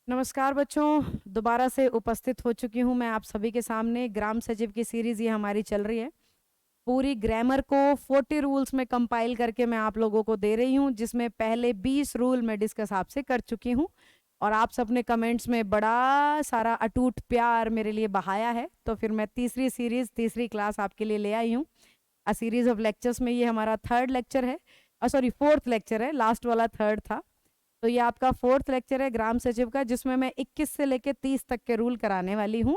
नमस्कार बच्चों, दोबारा से उपस्थित हो चुकी हूँ मैं आप सभी के सामने। ग्राम सचिव की सीरीज ये हमारी चल रही है। पूरी ग्रामर को 40 रूल्स में कंपाइल करके मैं आप लोगों को दे रही हूँ, जिसमें पहले 20 रूल मैं डिस्कस आपसे कर चुकी हूँ और आप सबने कमेंट्स में बड़ा सारा अटूट प्यार मेरे लिए बहाया है। तो फिर मैं तीसरी क्लास आपके लिए ले आई हूँ। अ सीरीज ऑफ लेक्चर्स में ये हमारा थर्ड लेक्चर है, सॉरी फोर्थ लेक्चर है, लास्ट वाला थर्ड था। तो ये आपका फोर्थ लेक्चर है ग्राम सचिव का, जिसमें मैं 21 से लेके 30 तक के रूल कराने वाली हूँ।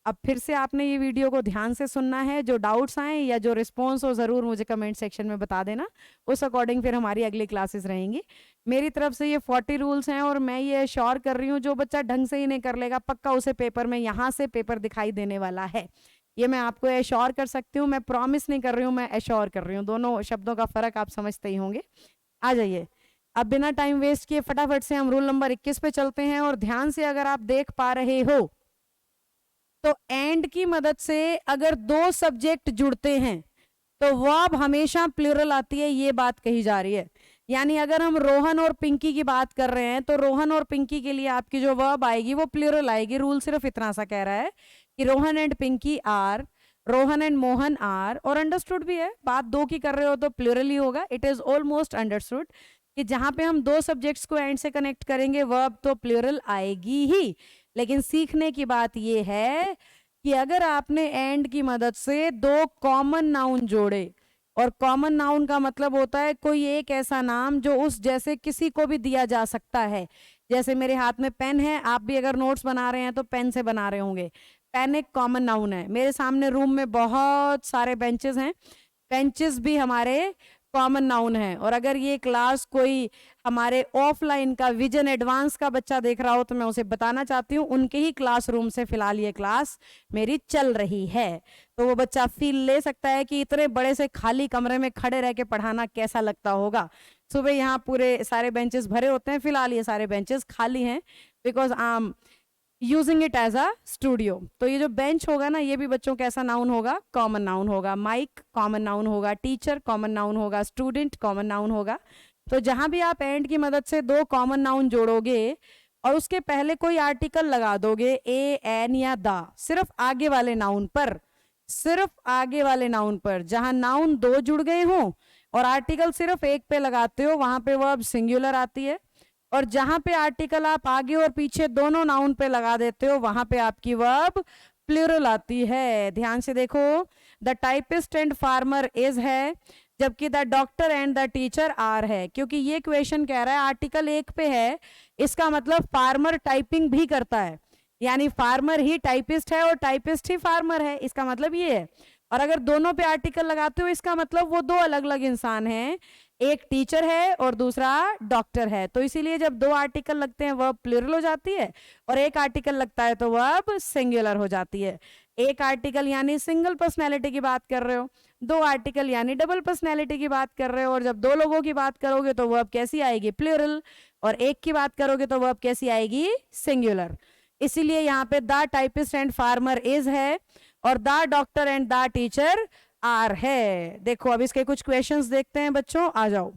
अब फिर से आपने ये वीडियो को ध्यान से सुनना है। जो डाउट्स आए या जो रिस्पॉन्स हो ज़रूर मुझे कमेंट सेक्शन में बता देना। उस अकॉर्डिंग फिर हमारी अगली क्लासेस रहेंगी। मेरी तरफ से ये 40 रूल्स हैं और मैं ये श्योर कर रही हूँ जो बच्चा ढंग से ही नहीं कर लेगा पक्का उसे पेपर में यहाँ से पेपर दिखाई देने वाला है। ये मैं आपको एश्योर कर सकती हूँ। मैं प्रॉमिस नहीं कर रही हूँ, मैं एश्योर कर रही हूँ। दोनों शब्दों का फर्क आप समझते ही होंगे। आ जाइए, अब बिना टाइम वेस्ट किए फटाफट से हम रूल नंबर 21 पे चलते हैं। और ध्यान से अगर आप देख पा रहे हो तो एंड की मदद से अगर दो सब्जेक्ट जुड़ते हैं तो वर्ब हमेशा प्लूरल आती है, ये बात कही जा रही है। यानी अगर हम रोहन और पिंकी की बात कर रहे हैं तो रोहन और पिंकी के लिए आपकी जो वर्ब आएगी वो प्लूरल आएगी। रूल सिर्फ इतना सा कह रहा है कि Rohan and Pinky are, Rohan and Mohan are, और अंडरस्टूड भी है। बात दो की कर रहे हो तो प्लूरल ही होगा। इट इज ऑलमोस्ट अंडरस्टूड कि जहां पे हम दो सब्जेक्ट्स को एंड से कनेक्ट करेंगे वर्ब तो प्लूरल आएगी ही। लेकिन सीखने की बात यह है कि अगर आपने एंड की मदद से दो कॉमन नाउन जोड़े, और कॉमन नाउन का मतलब होता है कोई एक ऐसा नाम जो उस जैसे किसी को भी दिया जा सकता है। जैसे मेरे हाथ में पेन है, आप भी अगर नोट्स बना रहे हैं तो पेन से बना रहे होंगे। पेन एक कॉमन नाउन है। मेरे सामने रूम में बहुत सारे बेंचेस हैं, बेंचेस भी हमारे कॉमन नाउन है। और अगर ये क्लास कोई हमारे ऑफलाइन का विजन एडवांस का बच्चा देख रहा हो तो मैं उसे बताना चाहती हूँ उनके ही क्लासरूम से फिलहाल ये क्लास मेरी चल रही है। तो वो बच्चा फील ले सकता है कि इतने बड़े से खाली कमरे में खड़े रह के पढ़ाना कैसा लगता होगा। सुबह यहाँ पूरे सारे बेंचेस भरे होते हैं, फिलहाल ये सारे बेंचेस खाली हैं because I using it as a studio. तो ये जो बेंच होगा ना, ये भी बच्चों का ऐसा नाउन होगा, कॉमन नाउन होगा। माइक कॉमन नाउन होगा, टीचर कॉमन नाउन होगा, स्टूडेंट कॉमन नाउन होगा। तो जहां भी आप एंड की मदद से दो कॉमन नाउन जोड़ोगे और उसके पहले कोई आर्टिकल लगा दोगे, ए, एन या द, सिर्फ आगे वाले नाउन पर, सिर्फ आगे वाले नाउन पर, जहां नाउन दो जुड़ गए हो और आर्टिकल सिर्फ एक पे लगाते हो वहां पे वर्ब सिंगुलर आती है। और जहां पे आर्टिकल आप आगे और पीछे दोनों नाउन पे लगा देते हो वहां पे आपकी वर्ब प्लूरल आती है। ध्यान से देखो, the typist and farmer is है, जबकि the doctor and the teacher are है। क्योंकि ये क्वेश्चन कह रहा है आर्टिकल एक पे है, इसका मतलब फार्मर टाइपिंग भी करता है, यानी फार्मर ही टाइपिस्ट है और टाइपिस्ट ही फार्मर है, इसका मतलब ये है। और अगर दोनों पे आर्टिकल लगाते हो इसका मतलब वो दो अलग अलग इंसान हैं, एक टीचर है और दूसरा डॉक्टर है। तो इसीलिए जब दो आर्टिकल लगते हैं वर्ब प्लूरल हो जाती है और एक आर्टिकल लगता है तो वर्ब सिंगुलर हो जाती है। एक आर्टिकल यानी सिंगल पर्सनैलिटी की बात कर रहे हो, दो आर्टिकल यानी डबल पर्सनैलिटी की बात कर रहे हो। और जब दो लोगों की बात करोगे तो वर्ब कैसी आएगी, प्लूरल, और एक की बात करोगे तो वर्ब कैसी आएगी, सिंगुलर। इसीलिए यहाँ पे the typist and farmer is है और the doctor and the teacher are है। देखो अब इसके कुछ क्वेश्चंस देखते हैं बच्चों, आ जाओ।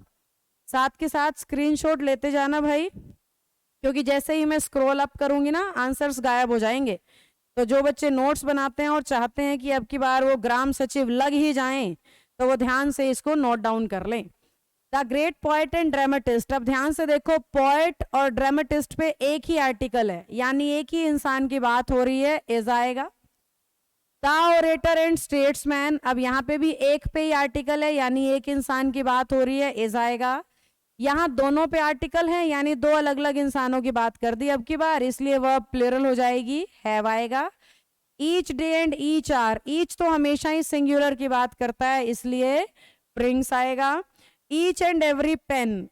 साथ के साथ स्क्रीनशॉट लेते जाना भाई, क्योंकि जैसे ही मैं स्क्रॉल अप करूंगी ना आंसर्स गायब हो जाएंगे। तो जो बच्चे नोट्स बनाते हैं और चाहते हैं कि अब की बार वो ग्राम सचिव लग ही जाएं तो वो ध्यान से इसको नोट डाउन कर लें। The great poet and dramatist, अब ध्यान से देखो, पोएट और ड्रामेटिस्ट पे एक ही आर्टिकल है, यानी एक ही इंसान की बात हो रही है, इज आएगा। द ओरेटर एंड स्टेट्समैन, अब यहाँ पे भी एक पे ही आर्टिकल है, यानी एक इंसान की बात हो रही है, इज आएगा। यहाँ दोनों पे आर्टिकल है, यानी दो अलग अलग इंसानों की बात कर दी अब की बार, इसलिए वर्ब प्लूरल हो जाएगी, हैव आएगा। Each day and each are, each तो हमेशा ही सिंगुलर की बात करता है, इसलिए ब्रिंग्स आएगा। ईच एंड एवरी पेन,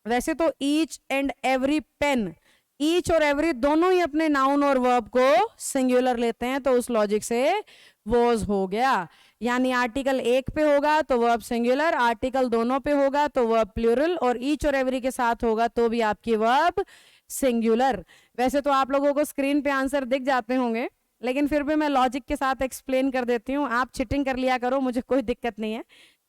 वैसे तो each and every pen, each और एवरी दोनों ही अपने नाउन और वर्ब को सिंगुलर लेते हैं, तो उस लॉजिक से वॉज हो गया। यानी आर्टिकल एक पे होगा तो वर्ब सिंगुलर, आर्टिकल दोनों पे होगा तो वर्ब प्लूरल, और ईच और एवरी के साथ होगा तो भी आपकी वर्ब सिंगुलर। वैसे तो आप लोगों को स्क्रीन पे आंसर दिख जाते होंगे, लेकिन फिर भी मैं लॉजिक के साथ एक्सप्लेन कर देती हूँ। आप चिटिंग कर लिया करो, मुझे कोई दिक्कत नहीं है,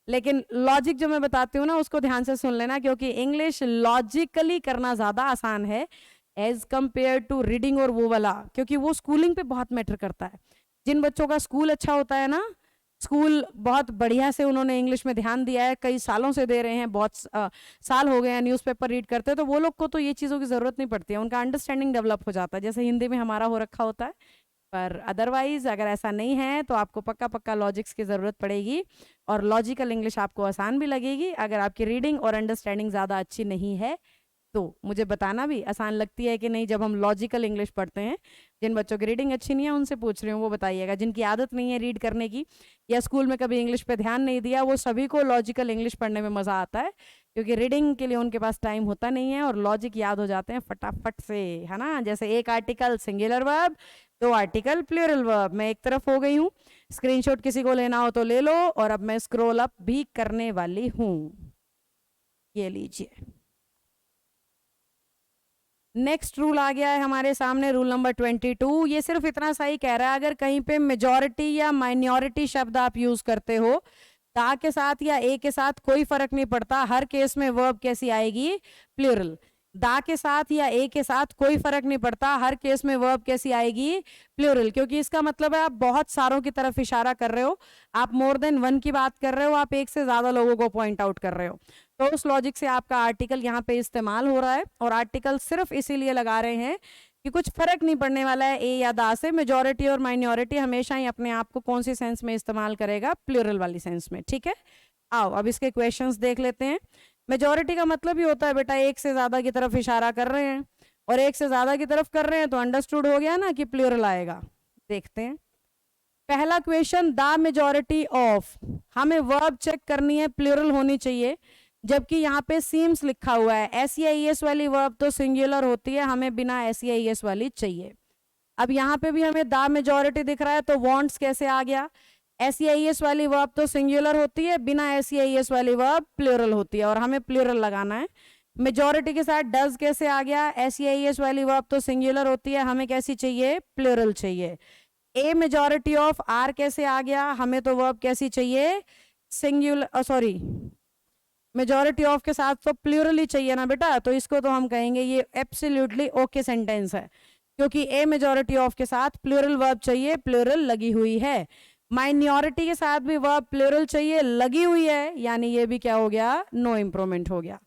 लेकिन लॉजिक जो मैं बताती हूँ ना उसको ध्यान से सुन लेना, क्योंकि इंग्लिश लॉजिकली करना ज्यादा आसान है, एज कंपेयर टू रीडिंग और वो वाला, क्योंकि वो स्कूलिंग पे बहुत मैटर करता है। जिन बच्चों का स्कूल अच्छा होता है ना, स्कूल बहुत बढ़िया से उन्होंने इंग्लिश में ध्यान दिया है, कई सालों से दे रहे हैं, बहुत साल हो गए हैं न्यूज़पेपर रीड करते हैं, तो वो लोग को तो ये चीज़ों की ज़रूरत नहीं पड़ती है, उनका अंडरस्टैंडिंग डेवलप हो जाता है, जैसे हिंदी में हमारा हो रखा होता है। पर अदरवाइज अगर ऐसा नहीं है तो आपको पक्का पक्का लॉजिक्स की ज़रूरत पड़ेगी, और लॉजिकल इंग्लिश आपको आसान भी लगेगी अगर आपकी रीडिंग और अंडरस्टैंडिंग ज़्यादा अच्छी नहीं है तो। मुझे बताना भी आसान लगती है कि नहीं जब हम लॉजिकल इंग्लिश पढ़ते हैं। जिन बच्चों की रीडिंग अच्छी नहीं है उनसे पूछ रही हूँ, वो बताइएगा। जिनकी आदत नहीं है रीड करने की या स्कूल में कभी इंग्लिश पे ध्यान नहीं दिया, वो सभी को लॉजिकल इंग्लिश पढ़ने में मज़ा आता है, क्योंकि रीडिंग के लिए उनके पास टाइम होता नहीं है और लॉजिक याद हो जाते हैं फटाफट से, है ना। जैसे एक आर्टिकल सिंगुलर वर्ब, दो आर्टिकल प्लूरल वर्ब। मैं एक तरफ हो गई हूँ, स्क्रीनशॉट किसी को लेना हो तो ले लो, और अब मैं स्क्रॉल अप भी करने वाली हूँ, ये लीजिए। नेक्स्ट रूल आ गया है हमारे सामने, रूल नंबर 22। ये सिर्फ इतना सा ही कह रहा है, अगर कहीं पे मेजॉरिटी या माइनॉरिटी शब्द आप यूज करते हो, दा के साथ या ए के साथ कोई फर्क नहीं पड़ता, हर केस में वर्ब कैसी आएगी, प्लूरल। दा के साथ या ए के साथ कोई फर्क नहीं पड़ता, हर केस में वर्ब कैसी आएगी, प्लूरल, क्योंकि इसका मतलब है आप बहुत सारों की तरफ इशारा कर रहे हो, आप मोर देन वन की बात कर रहे हो, आप एक से ज्यादा लोगों को पॉइंट आउट कर रहे हो। तो उस लॉजिक से आपका आर्टिकल यहाँ पे इस्तेमाल हो रहा है, और आर्टिकल सिर्फ इसीलिए लगा रहे हैं कि कुछ फर्क नहीं पड़ने वाला है ए या दा से। मेजॉरिटी और माइनॉरिटी हमेशा ही अपने आप को कौन सी सेंस में इस्तेमाल करेगा, प्लूरल वाली सेंस में, ठीक है। आओ अब इसके क्वेश्चंस देख लेते हैं। मेजॉरिटी का मतलब ही होता है बेटा एक से ज्यादा की तरफ इशारा कर रहे हैं, और एक से ज्यादा की तरफ कर रहे हैं तो अंडरस्टूड हो गया ना कि प्लूरल आएगा। देखते हैं पहला क्वेश्चन, द मेजॉरिटी ऑफ, हमें वर्ब चेक करनी है, प्लूरल होनी चाहिए, जबकि यहाँ पे सीम्स लिखा हुआ है। एस वाली वर्ब तो सिंगुलर होती है, हमें बिना एस वाली चाहिए। अब यहाँ पे भी हमें द मेजॉरिटी दिख रहा है, तो वांट्स कैसे आ गया, एस वाली वर्ब तो सिंगुलर होती है, बिना एस वाली वर्ब प्लूरल होती है, और हमें प्लूरल लगाना है। मेजॉरिटी के साथ डज कैसे आ गया, एस वाली वर्ब तो सिंगुलर होती है, हमें कैसी चाहिए, प्लूरल चाहिए। ए मेजॉरिटी ऑफ आर कैसे आ गया, हमें तो वर्ब कैसी चाहिए, सिंगुलर, सॉरी मेजॉरिटी ऑफ के साथ तो प्लूरल ही चाहिए ना बेटा, तो इसको तो हम कहेंगे ये एब्सोल्युटली ओके सेंटेंस है, क्योंकि ए मेजॉरिटी ऑफ के साथ प्लूरल वर्ब चाहिए, प्लूरल लगी हुई है। माइनॉरिटी के साथ भी वर्ब प्लूरल चाहिए, लगी हुई है, यानी ये भी क्या हो गया, नो इम्प्रूवमेंट हो गया।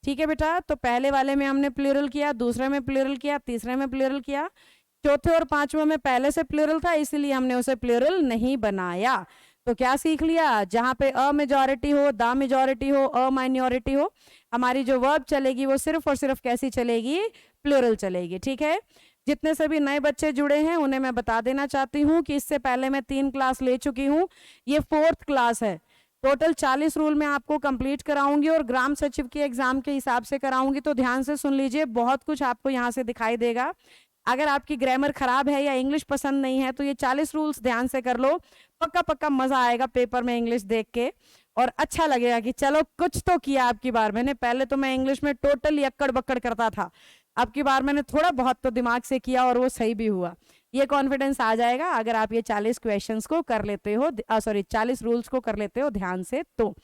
ठीक है बेटा, तो पहले वाले में हमने प्लूरल किया, दूसरे में प्लूरल किया, तीसरे में प्लूरल किया, चौथे और पांचवें में पहले से प्लूरल था, इसलिए हमने उसे प्लूरल नहीं बनाया। तो क्या सीख लिया, जहां पे अ मेजॉरिटी हो, द मेजॉरिटी हो, अ माइनॉरिटी हो, हमारी जो वर्ब चलेगी वो सिर्फ और सिर्फ कैसी चलेगी, प्लूरल चलेगी। ठीक है, जितने सभी नए बच्चे जुड़े हैं उन्हें मैं बता देना चाहती हूँ कि इससे पहले मैं 3 क्लास ले चुकी हूँ, ये 4th क्लास है। टोटल 40 रूल मैं आपको कंप्लीट कराऊंगी, और ग्राम सचिव के एग्जाम के हिसाब से कराऊंगी, तो ध्यान से सुन लीजिए, बहुत कुछ आपको यहाँ से दिखाई देगा। अगर आपकी ग्रामर खराब है या इंग्लिश पसंद नहीं है तो ये 40 रूल्स ध्यान से कर लो, पक्का पक्का मजा आएगा पेपर में इंग्लिश देख के, और अच्छा लगेगा कि चलो कुछ तो किया आपकी बार मैंने। पहले तो मैं इंग्लिश में टोटली अक्कड़ बक्कड़ करता था, अब की बार मैंने थोड़ा बहुत तो दिमाग से किया और वो सही भी हुआ। ये कॉन्फिडेंस आ जाएगा अगर आप ये 40 क्वेश्चंस को कर लेते हो, सॉरी 40 रूल्स को कर लेते हो ध्यान से। तो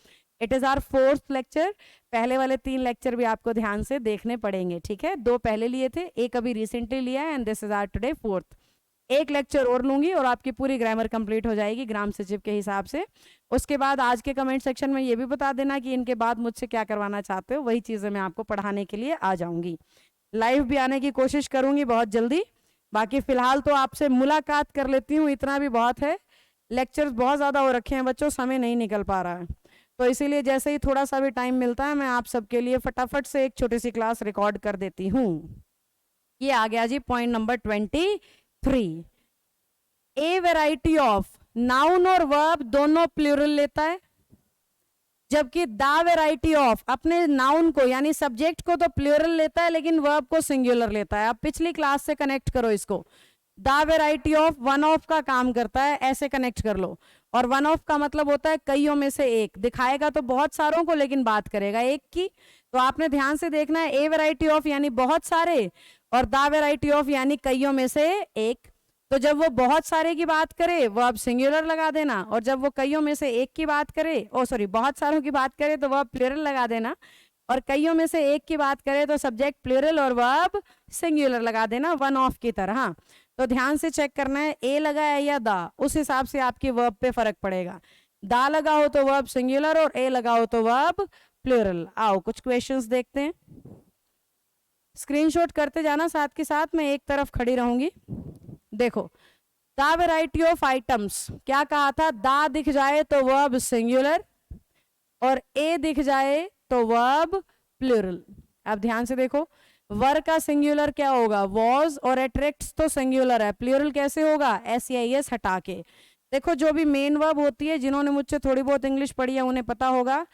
it is our 4th lecture, पहले वाले 3 लेक्चर भी आपको ध्यान से देखने पड़ेंगे। ठीक है, 2 पहले लिए थे, एक अभी रिसेंटली लिया है, and this is our today 4th। एक लेक्चर और लूंगी और आपकी पूरी ग्रामर कंप्लीट हो जाएगी ग्राम सचिव के हिसाब से। उसके बाद आज के कमेंट सेक्शन में ये भी बता देना कि इनके बाद मुझसे क्या करवाना चाहते हो, वही चीजें मैं आपको पढ़ाने के लिए आ जाऊंगी। लाइव भी आने की कोशिश करूंगी बहुत जल्दी। बाकी फिलहाल तो आपसे मुलाकात कर लेती हूँ, इतना भी बहुत है। लेक्चर्स बहुत ज्यादा हो रखे हैं बच्चों, समय नहीं निकल पा रहा है, तो इसीलिए जैसे ही थोड़ा सा भी टाइम मिलता है मैं आप सबके लिए फटाफट से एक छोटी सी क्लास रिकॉर्ड कर देती हूँ। ये आ गया जी point number 23। A variety of, noun और वर्ब दोनों प्लूरल लेता है, जबकि द वैरायटी ऑफ अपने नाउन को यानी सब्जेक्ट को तो प्लूरल लेता है लेकिन वर्ब को सिंगुलर लेता है। अब पिछली क्लास से कनेक्ट करो इसको, the variety of one of का काम करता है, ऐसे कनेक्ट कर लो। और वन ऑफ का मतलब होता है कईयों में से एक, दिखाएगा तो बहुत सारों को लेकिन बात करेगा एक की। तो आपने ध्यान से देखना है, ए वैरायटी ऑफ यानी बहुत सारे, और द वैरायटी ऑफ यानी कईयों में से एक। तो जब वो बहुत सारे की बात करे वो अब सिंगुलर लगा देना, और जब वो कईयों में से एक की बात करे, ओ सॉरी बहुत सारों की बात करे तो वह प्लूरल लगा देना, और कईयों में से एक की बात करें तो सब्जेक्ट प्लूरल और वर्ब सिंगुलर लगा देना वन ऑफ की तरह। तो ध्यान से चेक करना है ए लगा है या दा, उस हिसाब से आपके वर्ब पे फर्क पड़ेगा। दा लगा हो तो वर्ब सिंगुलर और ए लगा हो तो वर्ब प्लूरल। आओ कुछ क्वेश्चंस देखते हैं, स्क्रीनशॉट करते जाना साथ के साथ, मैं एक तरफ खड़ी रहूंगी। देखो द वैरायटी ऑफ आइटम्स, क्या कहा था, दा दिख जाए तो वर्ब सिंगुलर और ए दिख जाए तो वर्ब प्लूरल। अब ध्यान से देखो, वर का सिंगुलर क्या होगा, वॉज, और एट्रैक्ट्स तो सिंगुलर है, प्लूरल कैसे होगा, एस या एस हटा के। देखो जो भी मेन वर्ब होती है, जिन्होंने मुझसे थोड़ी बहुत इंग्लिश पढ़ी है उन्हें पता होगा,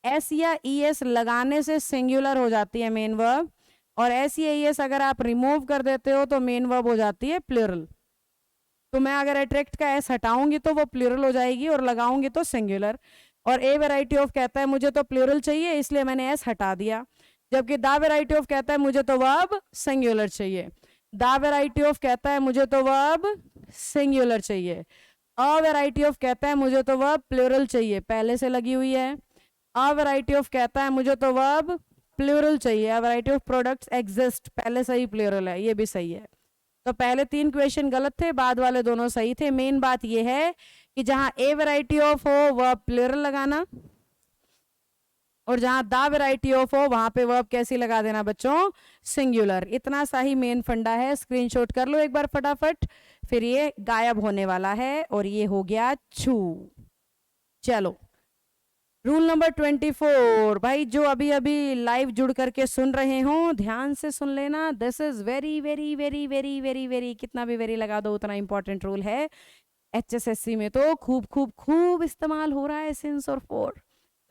एस या ई एस लगाने से सिंगुलर हो जाती है मेन वर्ब, और एस या ई एस अगर आप रिमूव कर देते हो तो मेन वर्ब हो जाती है प्लूरल। तो मैं अगर अट्रैक्ट का एस हटाऊंगी तो वो प्लूरल हो जाएगी और लगाऊंगी तो सिंगुलर। और ए वैरायटी ऑफ कहता है मुझे तो प्लूरल चाहिए इसलिए मैंने एस हटा दिया, जबकि द वैरायटी ऑफ कहता है मुझे तो वर्ब सिंगुलर चाहिए। द वैरायटी ऑफ कहता है मुझे तो वर्ब सिंगुलर चाहिए। अ वैरायटी ऑफ कहता है मुझे तो वर्ब प्लूरल चाहिए, पहले से लगी हुई है। अ वैरायटी ऑफ कहता है मुझे तो वर्ब प्लूरल चाहिए। A variety of products exist, पहले से ही प्लूरल है, ये भी सही है। तो पहले 3 क्वेश्चन गलत थे, बाद वाले दोनों सही थे। मेन बात ये है कि जहां ए वैरायटी ऑफ हो वर्ब प्लूरल लगाना, और जहां द वैरायटी ऑफ हो वहां पे वर्ब कैसी लगा देना बच्चों, सिंगुलर। इतना सा ही मेन फंडा है, स्क्रीनशॉट कर लो एक बार फटाफट, फिर ये गायब होने वाला है और ये हो गया छू। चलो रूल नंबर 24, भाई जो अभी अभी लाइव जुड़ करके सुन रहे हो ध्यान से सुन लेना, this is very very very very very very, कितना भी वेरी लगा दो उतना इंपॉर्टेंट रूल है। HSSC में तो खूब खूब खूब इस्तेमाल हो रहा है सिंस और फॉर।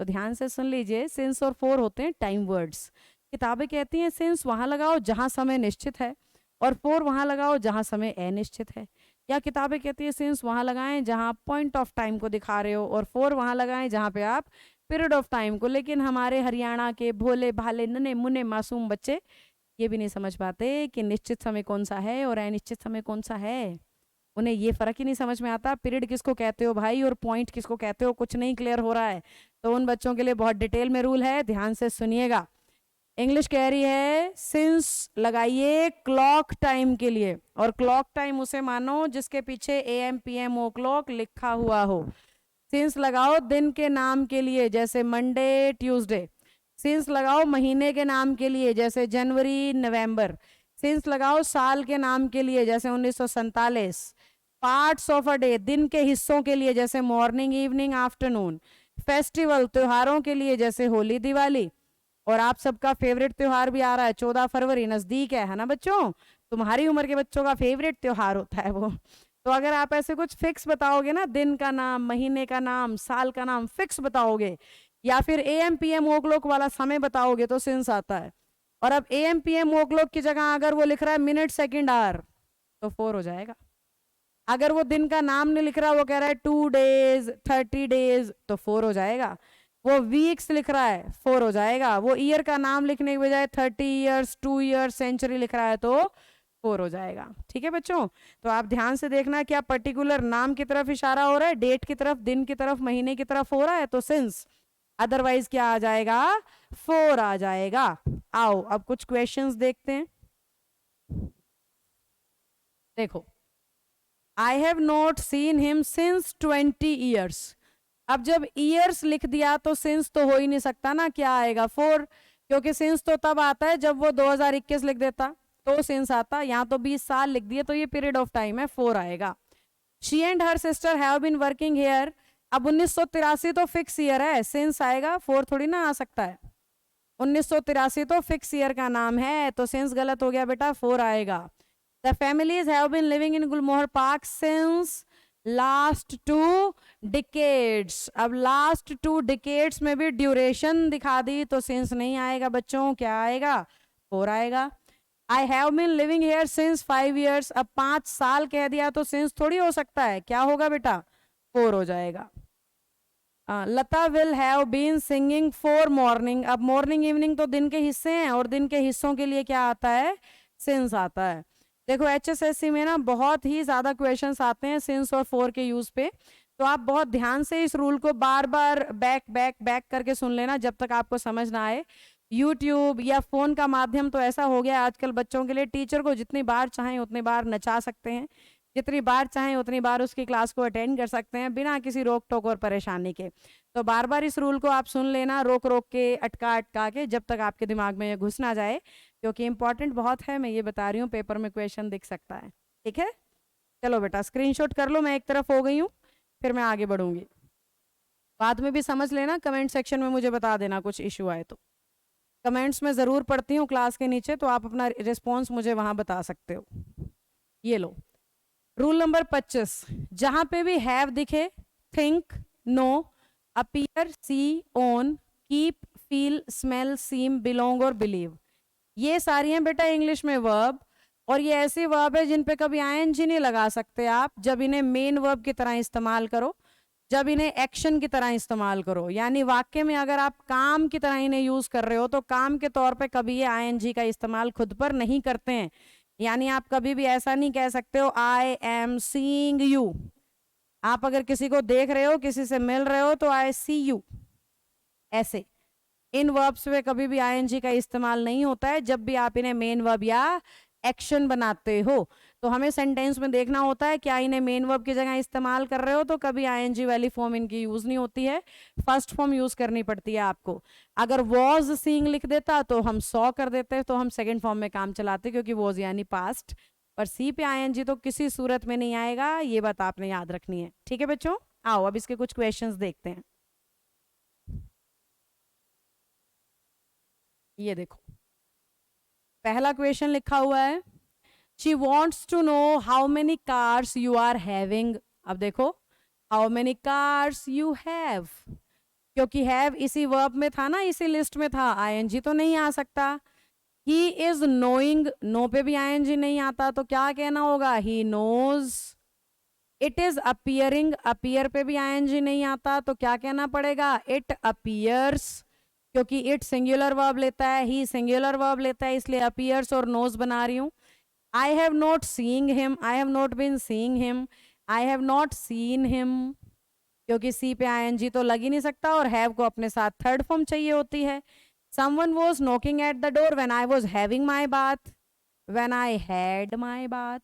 तो ध्यान से सुन लीजिए, सिंस और फॉर होते हैं टाइम वर्ड्स। किताबें कहती हैं सिंस वहां लगाओ जहां समय निश्चित है और फॉर वहां लगाओ जहां समय अनिश्चित है, या किताबें कहती है सिंस वहां लगाएं जहां आप पॉइंट ऑफ टाइम को दिखा रहे हो और फॉर वहां लगाएं जहां पे आप पीरियड ऑफ टाइम को। लेकिन हमारे हरियाणा के भोले भाले नन्हे मुन्ने मासूम बच्चे ये भी नहीं समझ पाते कि निश्चित समय कौन सा है और अनिश्चित समय कौन सा है, उन्हें ये फर्क ही नहीं समझ में आता, पीरियड किसको कहते हो भाई और पॉइंट किसको कहते हो, कुछ नहीं क्लियर हो रहा है। तो उन बच्चों के लिए बहुत डिटेल में रूल है, ध्यान से सुनिएगा। इंग्लिश कह रही है सिंस लगाइए क्लॉक टाइम के लिए, और क्लॉक टाइम उसे मानो जिसके पीछे AM PM ओ क्लॉक लिखा हुआ हो। सिंस लगाओ दिन के नाम के लिए जैसे मंडे ट्यूसडे, सिंस लगाओ महीने के नाम के लिए जैसे जनवरी नवंबर, सिंस लगाओ साल के नाम के लिए जैसे 1947, पार्ट्स ऑफ अ डे दिन के हिस्सों के लिए जैसे मॉर्निंग इवनिंग आफ्टरनून, फेस्टिवल त्योहारों के लिए जैसे होली दिवाली, और आप सबका फेवरेट त्योहार भी आ रहा है 14 फरवरी नजदीक है ना बच्चों, तुम्हारी उम्र के बच्चों का फेवरेट त्योहार होता है वो। तो अगर आप ऐसे कुछ फिक्स बताओगे ना, दिन का नाम, महीने का नाम, साल का नाम फिक्स बताओगे, या फिर AM PM ओ क्लॉक वाला समय बताओगे तो सिंस आता है। और अब AM PM ओ क्लॉक की जगह अगर वो लिख रहा है मिनट सेकंड आवर तो 4 हो जाएगा। अगर वो दिन का नाम नहीं लिख रहा, वो कह रहा है 2 days 30 days तो 4 हो जाएगा। वो वीक्स लिख रहा है 4 हो जाएगा। वो ईयर का नाम लिखने के बजाय 30 years 2 years सेंचुरी लिख रहा है तो 4 हो जाएगा। ठीक है बच्चों, तो आप ध्यान से देखना क्या पर्टिकुलर नाम की तरफ इशारा हो रहा है, डेट की तरफ, दिन की तरफ, महीने की तरफ हो रहा है तो सिंस, अदरवाइज क्या आ जाएगा 4 आ जाएगा। आओ अब कुछ क्वेश्चंस देखते हैं। देखो आई have not seen him since 20 years। अब जब ईयर्स लिख दिया तो सिंस तो हो ही नहीं सकता ना, क्या आएगा 4, क्योंकि सिंस तो तब आता है जब वो 2021 लिख देता तो सिंस आता, यहाँ तो 20 साल लिख दिए तो ये पीरियड ऑफ टाइम है 4 आएगा। She and her sister have been working here, अब 1983 तो फिक्स ईयर है, सिंस आएगा 4 थोड़ी ना आ सकता है। 1983 तो फिक्स ईयर का नाम है तो सिंस गलत हो गया बेटा, 4 आएगा। The families have been living in Gulmohar park since last 2 decades, अब लास्ट 2 डिकेड्स में भी ड्यूरेशन दिखा दी तो सिंस नहीं आएगा बच्चों, क्या आएगा 4 आएगा। I have been living here since 5 years, अब 5 साल कह दिया तो सिंस थोड़ी हो सकता है, क्या होगा बेटा 4 हो जाएगा। Lata will have been singing for morning, अब मॉर्निंग इवनिंग तो दिन के हिस्से हैं और दिन के हिस्सों के लिए क्या आता है सिंस आता है। देखो HSSC में ना बहुत ही ज्यादा क्वेश्चंस आते हैं सिंस और फॉर के यूज पे, तो आप बहुत ध्यान से इस रूल को बार बार बैक बैक बैक करके सुन लेना जब तक आपको समझ ना आए। यूट्यूब या फोन का माध्यम तो ऐसा हो गया आजकल बच्चों के लिए, टीचर को जितनी बार चाहें उतनी बार नचा सकते हैं, जितनी बार चाहें उतनी बार उसकी क्लास को अटेंड कर सकते हैं बिना किसी रोक टोक और परेशानी के। तो बार बार इस रूल को आप सुन लेना, रोक रोक के, अटका अटका के, जब तक आपके दिमाग में ये घुस ना जाए, क्योंकि इंपॉर्टेंट बहुत है, मैं ये बता रही हूँ, पेपर में क्वेश्चन दिख सकता है। ठीक है, चलो बेटा स्क्रीनशॉट कर लो, मैं एक तरफ हो गई हूँ, फिर मैं आगे बढ़ूंगी। बाद में भी समझ लेना, कमेंट सेक्शन में मुझे बता देना कुछ इशू आए तो। कमेंट्स में ज़रूर पढ़ती हूँ क्लास के नीचे, तो आप अपना रिस्पॉन्स मुझे वहाँ बता सकते हो। ये लो रूल नंबर 25, जहाँ पे भी हैव दिखे, थिंक, नो, अपीयर, सी, ओन, कीप, फील, स्मेल, सीम, बिलोंग और बिलीव, ये सारी हैं बेटा इंग्लिश में वर्ब, और ये ऐसे वर्ब है जिन पे कभी आईएनजी नहीं लगा सकते आप, जब इन्हें मेन वर्ब की तरह इस्तेमाल करो, जब इन्हें एक्शन की तरह इस्तेमाल करो, यानी वाक्य में अगर आप काम की तरह इन्हें यूज कर रहे हो तो काम के तौर पे कभी ये आईएनजी का इस्तेमाल खुद पर नहीं करते हैं। यानी आप कभी भी ऐसा नहीं कह सकते हो आई एम सीइंग यू, आप अगर किसी को देख रहे हो, किसी से मिल रहे हो, तो आई सी यू, ऐसे इन वर्ब्स में कभी भी आईएनजी का इस्तेमाल नहीं होता है जब भी आप इन्हें मेन वर्ब या एक्शन बनाते हो। तो हमें सेंटेंस में देखना होता है क्या इन्हें मेन वर्ब की जगह इस्तेमाल कर रहे हो, तो कभी आईएनजी वाली फॉर्म इनकी यूज नहीं होती है, फर्स्ट फॉर्म यूज करनी पड़ती है आपको। अगर वॉज सीइंग लिख देता तो हम सॉ कर देते, तो हम सेकंड फॉर्म में काम चलाते, क्योंकि वॉज यानी पास्ट, पर सी पे आईएनजी तो किसी सूरत में नहीं आएगा, ये बात आपने याद रखनी है। ठीक है बच्चों, आओ अब इसके कुछ क्वेश्चंस देखते हैं। ये देखो पहला क्वेश्चन लिखा हुआ है, she wants to know how many cars you are having. अब देखो how many cars you have, क्योंकि हैव इसी वर्ब में था ना, इसी लिस्ट में था, आईएनजी तो नहीं आ सकता। ही इज नोइंग, नो पे भी आईएनजी नहीं आता, तो क्या कहना होगा, he knows. It is appearing, appear पे भी आईएनजी नहीं आता, तो क्या कहना पड़ेगा, इट अपियर्स, क्योंकि इट सिंगुलर वर्ब लेता है, ही सिंगुलर वर्ब लेता है, इसलिए अपियर्स और नोज बना रही हूं। I have not seeing him, I have not been seeing him, I have not seen him, क्योंकि सी पे आईएनजी तो लग ही नहीं सकता, और हैव को अपने साथ थर्ड फॉर्म चाहिए होती है। Someone was knocking at the door when I was having my bath, when I had my bath,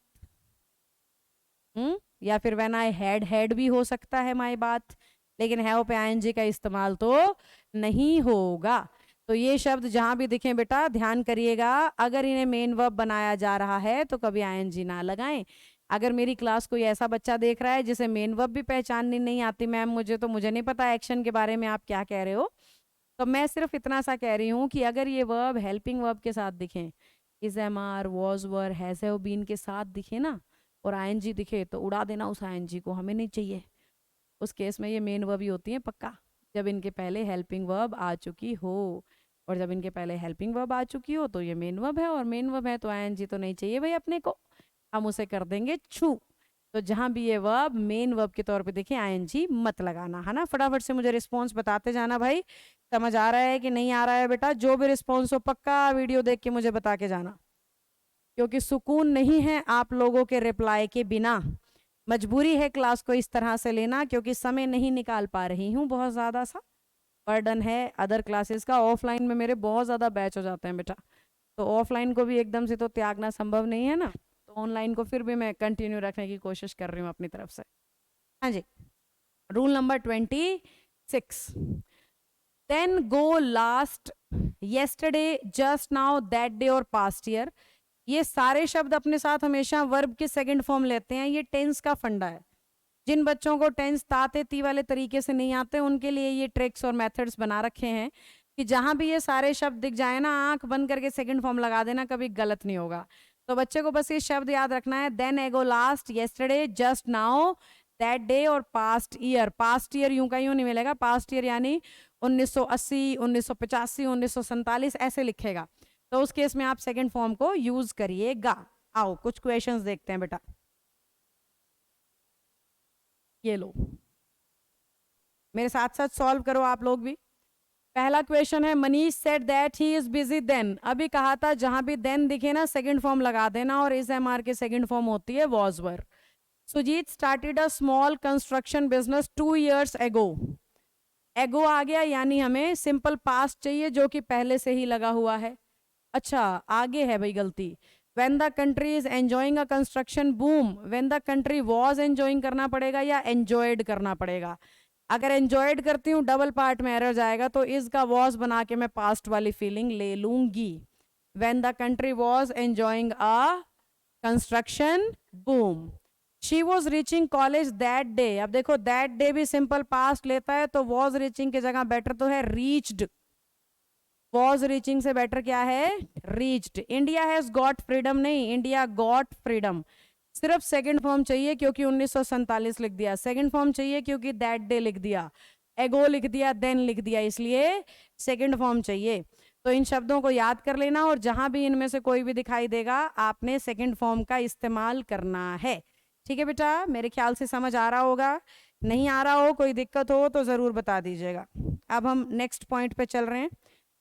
या फिर व्हेन आई हैड भी हो सकता है माई बाथ, लेकिन हैव पे आईएनजी का इस्तेमाल तो नहीं होगा। तो ये शब्द जहां भी दिखें बेटा ध्यान करिएगा, अगर इन्हें मेन वर्ब बनाया जा रहा है तो कभी आईएनजी ना लगाएं। अगर मेरी क्लास कोई ऐसा बच्चा देख रहा है जिसे मेन वर्ब भी पहचाननी नहीं आती, मैम मुझे तो मुझे नहीं पता एक्शन के बारे में आप क्या कह रहे हो, तो मैं सिर्फ इतना सा कह रही हूँ कि अगर ये वर्ब हेल्पिंग वर्ब के साथ दिखें, is, am are, was, were, has, have been के साथ दिखे ना, और आईएनजी दिखे, तो उड़ा देना उस आईएनजी को, हमें नहीं चाहिए। उस केस में ये मेन वर्ब ही होती है पक्का, जब इनके पहले हेल्पिंग वर्ब आ चुकी हो, और जब इनके पहले हेल्पिंग वर्ब आ चुकी हो तो ये मेन वर्ब है, और मेन वर्ब है तो आईएनजी तो नहीं चाहिए भाई अपने को, हम उसे कर देंगे छू। तो जहां भी ये वर्ब मेन वर्ब के तौर पे देखें आईएनजी मत लगाना, है ना। फटाफट से मुझे रिस्पॉन्स बताते जाना भाई, समझ आ रहा है कि नहीं आ रहा है बेटा, जो भी रिस्पॉन्स हो पक्का वीडियो देख के मुझे बता के जाना, क्योंकि सुकून नहीं है आप लोगों के रिप्लाई के बिना, मजबूरी है क्लास को इस तरह से लेना, क्योंकि समय नहीं निकाल पा रही हूँ, बहुत ज़्यादा सा बर्डन है अदर क्लासेस का, ऑफलाइन में मेरे बहुत ज़्यादा बैच हो जाते हैं बेटा, तो ऑफलाइन को भी एकदम से तो त्यागना संभव नहीं है ना, तो ऑनलाइन को फिर भी मैं कंटिन्यू रखने की कोशिश कर रही हूँ अपनी तरफ से। हाँ जी, rule number 26, then go, last, yesterday, just now, that day और पास्ट ईयर, ये सारे शब्द अपने साथ हमेशा वर्ब के सेकंड फॉर्म लेते हैं, ये टेंस का फंडा है। जिन बच्चों को टेंस ताते ती वाले तरीके से नहीं आते उनके लिए ये ट्रिक्स और मेथड्स बना रखे हैं कि जहां भी ये सारे शब्द दिख जाए ना, आंख बंद करके सेकंड फॉर्म लगा देना, कभी गलत नहीं होगा। तो बच्चे को बस ये शब्द याद रखना है, देन, एगो, last, yesterday, just now, that day और पास्ट ईयर। पास्ट ईयर यूं का यूं नहीं मिलेगा, पास्ट ईयर यानी 1980, 1985, 1947 ऐसे लिखेगा, तो उस केस में आप सेकंड फॉर्म को यूज करिएगा। आओ कुछ क्वेश्चंस देखते हैं बेटा, ये लो मेरे साथ साथ सॉल्व करो आप लोग भी। पहला क्वेश्चन है, Manish said that he is busy then, अभी कहा था जहां भी देन दिखे ना सेकंड फॉर्म लगा देना, और इस एमआर के सेकंड फॉर्म होती है was were. Sujeet started a small construction business 2 years ago, एगो आ गया, यानी हमें सिंपल पास्ट चाहिए जो कि पहले से ही लगा हुआ है। अच्छा, आगे है भाई गलती। When the country is enjoying a construction boom, when the country was enjoying करना पड़ेगा या एंजॉयड करना पड़ेगा? अगर एंजॉयड करती हूँ डबल पार्ट में एरर जाएगा, तो इज का वॉज बना के मैं पास्ट वाली फीलिंग ले लूंगी। When the country was enjoying a construction boom, she was reaching college that day. अब देखो दैट डे भी सिंपल पास्ट लेता है, तो वॉज रीचिंग की जगह बेटर तो है रीच्ड। वॉज रीचिंग से बेटर क्या है? Reached. India has got freedom नहीं, इंडिया गॉट फ्रीडम। सिर्फ सेकंड फॉर्म चाहिए क्योंकि 1947 लिख दिया, सेकंड फॉर्म चाहिए क्योंकि दैट डे लिख दिया, एगो लिख दिया, देन लिख दिया, इसलिए सेकंड फॉर्म चाहिए। तो इन शब्दों को याद कर लेना, और जहां भी इनमें से कोई भी दिखाई देगा आपने सेकंड फॉर्म का इस्तेमाल करना है। ठीक है बेटा, मेरे ख्याल से समझ आ रहा होगा। नहीं आ रहा हो, कोई दिक्कत हो तो जरूर बता दीजिएगा। अब हम नेक्स्ट पॉइंट पे चल रहे हैं।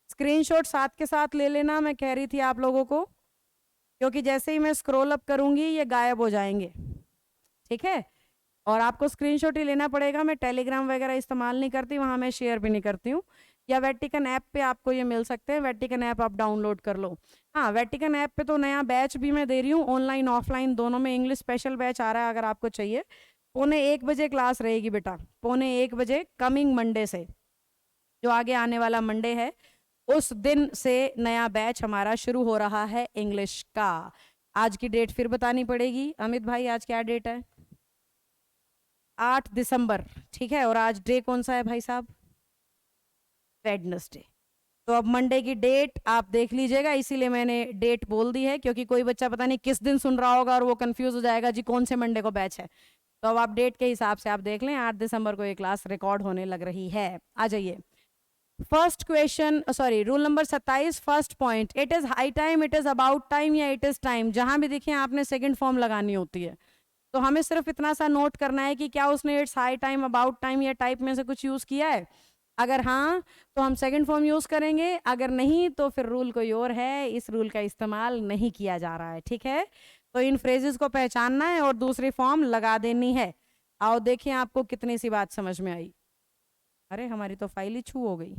स्क्रीनशॉट साथ के साथ ले लेना, मैं कह रही थी आप लोगों को, क्योंकि जैसे ही मैं स्क्रॉल अप करूंगी ये गायब हो जाएंगे। ठीक है, और आपको स्क्रीनशॉट ही लेना पड़ेगा। मैं टेलीग्राम वगैरह इस्तेमाल नहीं करती, वहां मैं शेयर भी नहीं करती हूँ। या वेटिकन ऐप पे आपको ये मिल सकते हैं, वेटिकन ऐप आप डाउनलोड कर लो। हाँ, वेटिकन ऐप पे तो नया बैच भी मैं दे रही हूँ, ऑनलाइन ऑफलाइन दोनों में। इंग्लिश स्पेशल बैच आ रहा है, अगर आपको चाहिए। 1:45 क्लास रहेगी बेटा, 1:45 कमिंग मंडे से, जो आगे आने वाला मंडे है, उस दिन से नया बैच हमारा शुरू हो रहा है इंग्लिश का। आज की डेट फिर बतानी पड़ेगी अमित भाई, आज क्या डेट है? 8 दिसंबर। ठीक है, और आज डे कौन सा है भाई साहब? वेडनेसडे। तो अब मंडे की डेट आप देख लीजिएगा, इसीलिए मैंने डेट बोल दी है, क्योंकि कोई बच्चा पता नहीं किस दिन सुन रहा होगा और वो कंफ्यूज हो जाएगा जी कौन से मंडे को बैच है। तो अब आप डेट के हिसाब से आप देख लें, 8 दिसंबर को ये क्लास रिकॉर्ड होने लग रही है। आ जाइए, first question, sorry, rule number 27, first point, it is high time, it is about time या इट इज टाइम, जहां भी दिखे आपने सेकंड फॉर्म लगानी होती है। तो हमें सिर्फ इतना सा नोट करना है कि क्या उसने it's high time, about time या टाइप में से कुछ यूज किया है। अगर हाँ, तो हम सेकंड फॉर्म यूज करेंगे, अगर नहीं तो फिर रूल कोई और है, इस रूल का इस्तेमाल नहीं किया जा रहा है। ठीक है, तो इन फ्रेजेस को पहचानना है और दूसरी फॉर्म लगा देनी है। आओ देखिए आपको कितनी सी बात समझ में आई। अरे हमारी तो फाइल ही छू हो गई।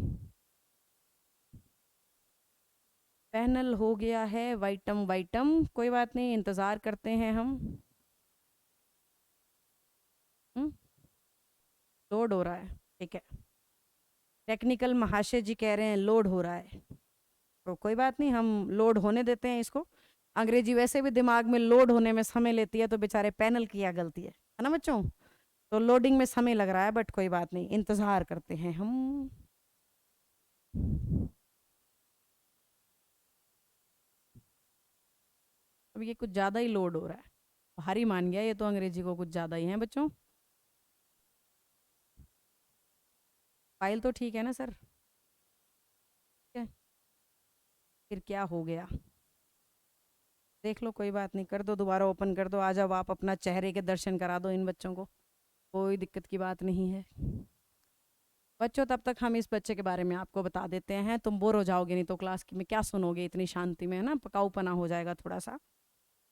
पैनल हो गया है वाइटम वाइटम, कोई बात नहीं, इंतजार करते हैं हम। लोड हो रहा है, ठीक है। टेक्निकल महाशय जी कह रहे हैं लोड हो रहा है, तो कोई बात नहीं, हम लोड होने देते हैं इसको। अंग्रेजी वैसे भी दिमाग में लोड होने में समय लेती है, तो बेचारे पैनल की क्या गलती है ना बच्चों? तो लोडिंग में समय लग रहा है, बट कोई बात नहीं, इंतजार करते हैं हम। अब ये कुछ ज़्यादा ही लोड हो रहा है, भारी मान गया ये तो, अंग्रेजी को कुछ ज़्यादा ही है बच्चों। फाइल तो ठीक है ना सर? ठीक है, फिर क्या हो गया? देख लो, कोई बात नहीं, कर दो, दोबारा ओपन कर दो, आ जाओ आप, अपना चेहरे के दर्शन करा दो इन बच्चों को, कोई दिक्कत की बात नहीं है। बच्चों, तब तक हम इस बच्चे के बारे में आपको बता देते हैं, तुम बोर हो जाओगे नहीं तो क्लास की में क्या सुनोगे इतनी शांति में, है ना, पकाऊपना हो जाएगा थोड़ा सा।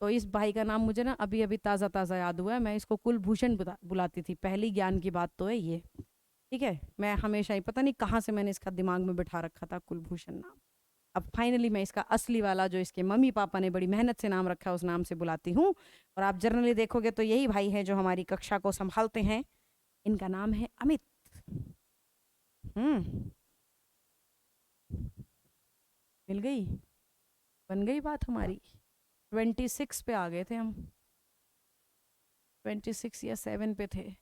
तो इस भाई का नाम मुझे ना अभी अभी ताज़ा ताज़ा याद हुआ है, मैं इसको कुलभूषण बुलाती थी, पहली ज्ञान की बात तो है ये। ठीक है, मैं हमेशा ही पता नहीं कहाँ से मैंने इसका दिमाग में बिठा रखा था कुलभूषण नाम। अब फाइनली मैं इसका असली वाला, जो इसके मम्मी पापा ने बड़ी मेहनत से नाम रखा है, उस नाम से बुलाती हूँ। और आप जनरली देखोगे तो यही भाई है जो हमारी कक्षा को संभालते हैं। इनका नाम है अमित। हम्म, मिल गई, बन गई बात हमारी। 26 पे आ गए थे हम, 26 या 7 पे थे।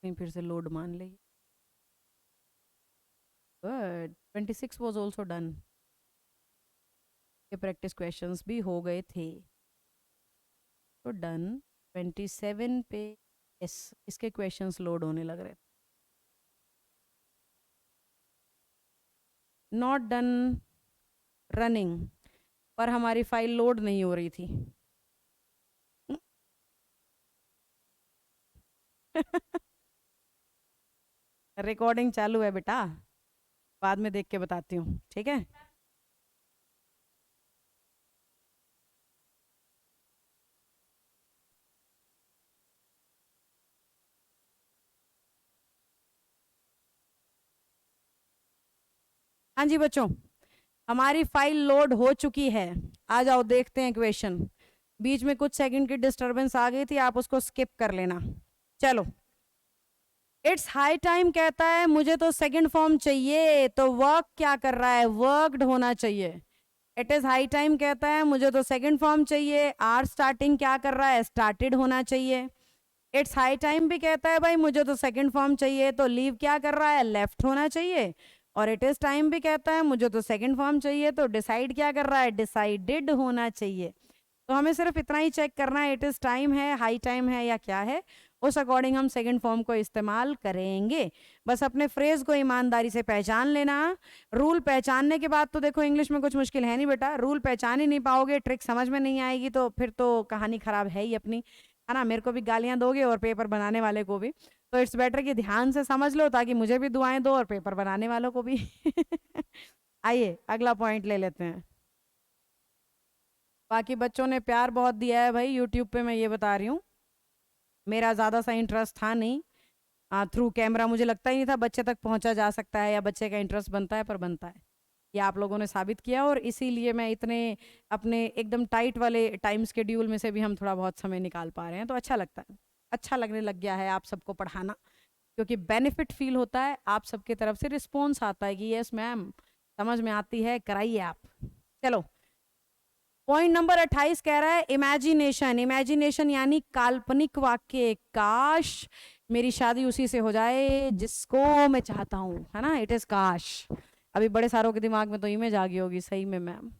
कहीं फिर से लोड मान ली। गुड, 26 वॉज ऑल्सो डन, के प्रैक्टिस क्वेश्चंस भी हो गए थे, तो डन। 27 पे यस, इसके क्वेश्चंस लोड होने लग रहे। नॉट डन रनिंग, पर हमारी फाइल लोड नहीं हो रही थी। रिकॉर्डिंग चालू है बेटा, बाद में देख के बताती हूँ, ठीक है। हाँ जी बच्चों, हमारी फाइल लोड हो चुकी है। आ जाओ देखते हैं क्वेश्चन। बीच में कुछ सेकंड की डिस्टरबेंस आ गई थी, आप उसको स्किप कर लेना। चलो, इट्स हाई टाइम कहता है मुझे तो सेकंड फॉर्म चाहिए, तो वर्क क्या कर रहा है, वर्कड होना चाहिए। इट इज हाई टाइम कहता है मुझे तो सेकंड फॉर्म चाहिए, आर स्टार्टिंग क्या कर रहा है, स्टार्टेड होना चाहिए। इट्स हाई टाइम भी कहता है भाई मुझे तो सेकंड फॉर्म चाहिए, तो लीव क्या कर रहा है, लेफ्ट होना चाहिए। और इट इज टाइम भी कहता है मुझे तो सेकंड फॉर्म चाहिए, तो डिसाइड क्या कर रहा है, डिसाइडेड होना चाहिए। तो हमें सिर्फ इतना ही चेक करना है, इट इज टाइम है, हाई टाइम है या क्या है, उस अकॉर्डिंग हम सेकंड फॉर्म को इस्तेमाल करेंगे। बस अपने फ्रेज को ईमानदारी से पहचान लेना। रूल पहचानने के बाद तो देखो इंग्लिश में कुछ मुश्किल है नहीं बेटा, रूल पहचान ही नहीं पाओगे, ट्रिक समझ में नहीं आएगी, तो फिर तो कहानी खराब है ही अपनी, है ना। मेरे को भी गालियां दोगे और पेपर बनाने वाले को भी, तो इट्स बेटर कि ध्यान से समझ लो, ताकि मुझे भी दुआएं दो और पेपर बनाने वालों को भी। आइए अगला पॉइंट ले लेते हैं। बाकी बच्चों ने प्यार बहुत दिया है भाई यूट्यूब पे, मैं ये बता रही हूँ। मेरा ज़्यादा सा इंटरेस्ट था नहीं, थ्रू कैमरा मुझे लगता ही नहीं था बच्चे तक पहुंचा जा सकता है या बच्चे का इंटरेस्ट बनता है, पर बनता है। ये आप लोगों ने साबित किया, और इसीलिए मैं इतने अपने एकदम टाइट वाले टाइम स्केड्यूल में से भी हम थोड़ा बहुत समय निकाल पा रहे हैं, तो अच्छा लगता है। अच्छा लगने लग गया है आप सबको पढ़ाना, क्योंकि बेनिफिट फील होता है, आप सबके तरफ से रिस्पॉन्स आता है कि यस मैम समझ में आती है, कराइए आप। चलो, पॉइंट नंबर 28 कह रहा है इमेजिनेशन। इमेजिनेशन यानी काल्पनिक वाक्य। काश मेरी शादी उसी से हो जाए जिसको मैं चाहता हूँ, है ना, इट इज काश। अभी बड़े सारों के दिमाग में तो इमेज आ गई होगी, सही में मैम।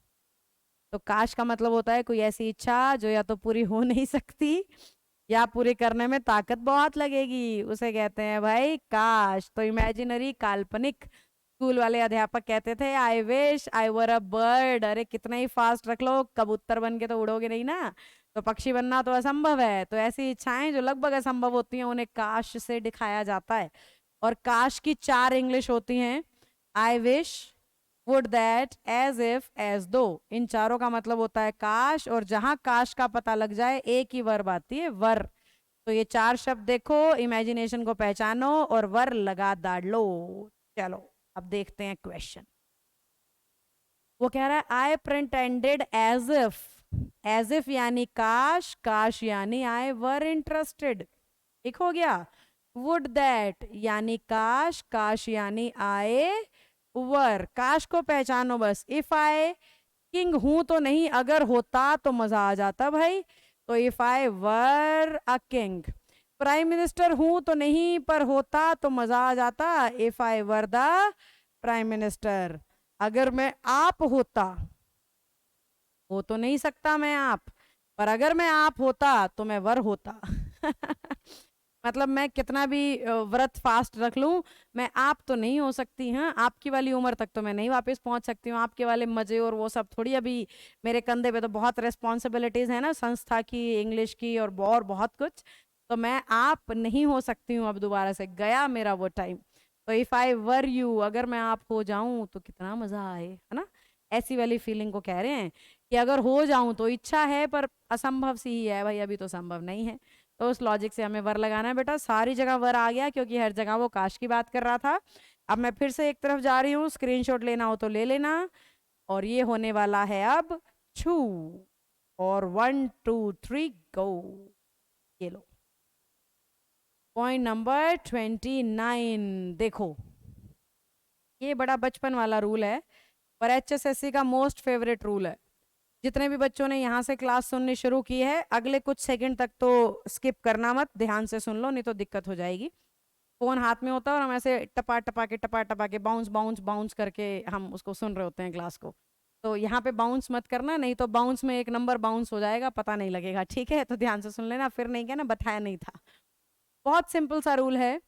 तो काश का मतलब होता है कोई ऐसी इच्छा जो या तो पूरी हो नहीं सकती, या पूरी करने में ताकत बहुत लगेगी, उसे कहते हैं भाई काश। तो इमेजिनरी, काल्पनिक। स्कूल वाले अध्यापक कहते थे I wish I were a bird. अरे कितना ही फास्ट रख लो, कबूतर बन के तो उड़ोगे नहीं ना, तो पक्षी बनना तो असंभव है। तो ऐसी इच्छाएं जो लगभग असंभव होती हैं उन्हें काश से दिखाया जाता है। और काश की 4 इंग्लिश होती हैं, I wish, would, that, as if, as though. इन चारों का मतलब होता है काश, और जहां काश का पता लग जाए एक ही वर्ब आती है, वर। तो ये 4 शब्द देखो, इमेजिनेशन को पहचानो और वर लगा दाड़ लो। चलो अब देखते हैं क्वेश्चन। वो कह रहा है I pretended as if. As if यानी काश, काश यानी आई वर इंटरेस्टेड, एक हो गया। वुड दैट यानी काश, काश यानी आई वर। काश को पहचानो बस। इफ आई किंग हूं तो नहीं, अगर होता तो मजा आ जाता भाई, तो if I were a king. Prime minister हूं तो नहीं, पर होता तो मजा आ जाता, if I were the prime minister. अगर मैं आप होता, हो तो नहीं सकता मैं आप, पर अगर मैं आप होता तो मैं वर होता। मतलब मैं कितना भी व्रत फास्ट रख लूं, मैं आप तो नहीं हो सकती। हाँ, आपकी वाली उम्र तक तो मैं नहीं वापस पहुंच सकती हूँ, आपके वाले मजे और वो सब थोड़ी। अभी मेरे कंधे पे तो बहुत रेस्पॉन्सिबिलिटीज है ना, संस्था की, इंग्लिश की, और बहुत कुछ। तो मैं आप नहीं हो सकती हूँ अब दोबारा से, गया मेरा वो टाइम। तो इफ आई वर यू, अगर मैं आप हो जाऊं तो कितना मजा आए, है ना। ऐसी वाली फीलिंग को कह रहे हैं कि अगर हो जाऊं तो इच्छा है, पर असंभव सी ही है भाई, अभी तो संभव नहीं है। तो उस लॉजिक से हमें वर लगाना है बेटा। सारी जगह वर आ गया, क्योंकि हर जगह वो काश की बात कर रहा था। अब मैं फिर से एक तरफ जा रही हूँ, स्क्रीनशॉट लेना हो तो ले लेना। और ये होने वाला है अब छू, और 1 2 3 गो। ये लो पॉइंट नंबर 29। देखो, ये बड़ा बचपन वाला रूल है, पर एचएसएससी का मोस्ट फेवरेट रूल है। जितने भी बच्चों ने यहाँ से क्लास सुननी शुरू की है, अगले कुछ सेकंड तक तो स्किप करना मत, ध्यान से सुन लो, नहीं तो दिक्कत हो जाएगी। फोन हाथ में होता है और हम ऐसे टपा टपा के बाउंस बाउंस बाउंस करके हम उसको सुन रहे होते हैं क्लास को। तो यहाँ पे बाउंस मत करना, नहीं तो बाउंस में एक नंबर बाउंस हो जाएगा, पता नहीं लगेगा, ठीक है। तो ध्यान से सुन लेना, फिर नहीं कहना बताया नहीं था। बहुत सिंपल सा रूल है।